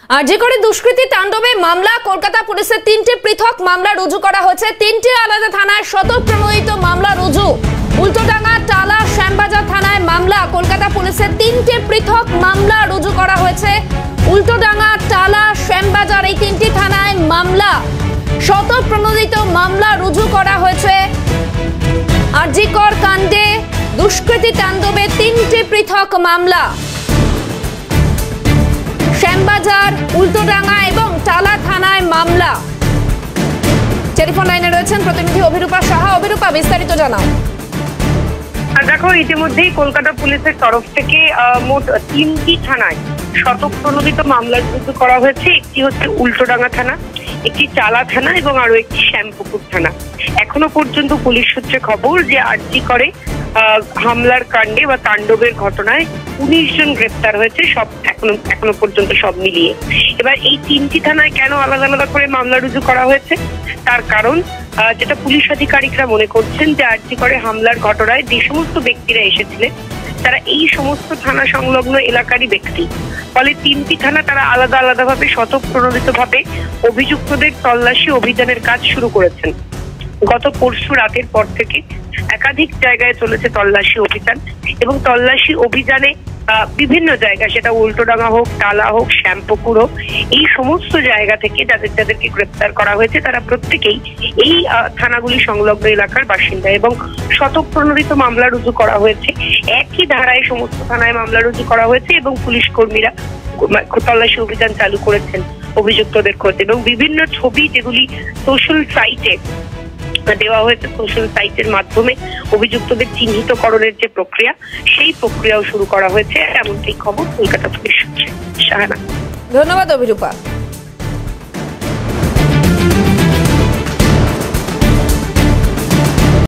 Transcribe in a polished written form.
আর যে করে দুষ্কৃতী তাণ্ডবে মামলা কলকাতা পুলিশের 3টে পৃথক মামলা রুজু করা হয়েছে। 3টে আলাদা থানায় স্বতঃপ্রণোদিত মামলা রুজু। উল্টোডাঙ্গা, টালা, শ্যামবাজার থানায় মামলা। কলকাতা পুলিশের 3টে পৃথক মামলা রুজু করা হয়েছে। উল্টোডাঙ্গা, টালা, শ্যামবাজার এই 3টি থানায় মামলা, স্বতঃপ্রণোদিত মামলা রুজু করা হয়েছে। আরজিকর কাণ্ডে দুষ্কৃতী তাণ্ডবে 3টে পৃথক মামলা। শ্যামবাজার, উল্টোডাঙ্গা এবং টালা থানায় মামলা। টেলিফোন লাইনে রয়েছেন প্রতিনিধি অভিরূপা সাহা। অভিরূপা, বিস্তারিত জানাও। দেখো, ইতিমধ্যেই কলকাতা পুলিশের তরফ থেকে মোট 3টি থানায় স্বতঃপ্রণোদিত মামলা রুজু করা হয়েছে। একটি হচ্ছে উল্টোডাঙ্গা থানা, একটি টালা থানা এবং আরো একটি শ্যামপুকুর থানা। এখনো পর্যন্ত পুলিশ সূত্রে খবর যে আরজিকরে হামলার কাণ্ডে বা তাণ্ডবের ঘটনায় 19 জন গ্রেপ্তার হয়েছে, সব এখনো পর্যন্ত সব মিলিয়ে। এবার এই 3টি থানায় কেন আলাদা আলাদা করে মামলা রুজু করা হয়েছে তার কারণ যেটা পুলিশ আধিকারিকরা মনে করছেন যে আরজিকরে হামলার ঘটনায় যে সমস্ত ব্যক্তিরা এসেছিলেন তারা এই সমস্ত থানা সংলগ্ন এলাকারই ব্যক্তি। ফলে 3টি থানা তারা আলাদা আলাদাভাবে স্বতঃপ্রণোদিতভাবে অভিযুক্তদের তল্লাশি অভিযানের কাজ শুরু করেছেন। গত পরশু রাতের পর থেকে একাধিক জায়গায় চলেছে তল্লাশি অভিযান এবং তল্লাশি অভিযানে বিভিন্ন জায়গা, সেটা উল্টোডাঙ্গা হোক, টালা হোক, শ্যামপুকুর হোক, এই সমস্ত জায়গা থেকে যাদেরকে গ্রেপ্তার করা হয়েছে তারা প্রত্যেকেই এই থানাগুলি সংলগ্ন এলাকার বাসিন্দা এবং স্বতঃপ্রণোদিত মামলা রুজু করা হয়েছে। একই ধারায় সমস্ত থানায় মামলা রুজু করা হয়েছে এবং পুলিশ কর্মীরা তল্লাশি অভিযান চালু করেছেন অভিযুক্তদের খোঁজে এবং বিভিন্ন ছবি যেগুলি সোশ্যাল সাইটে দেওয়া হয়েছে, সোশ্যাল সাইটের মাধ্যমে অভিযুক্তদের চিহ্নিতকরণের যে প্রক্রিয়া সেই প্রক্রিয়াও শুরু করা হয়েছে, এমনটাই খবর কলকাতা পুলিশ সূত্রে। শাহানা, ধন্যবাদ অভিরূপা।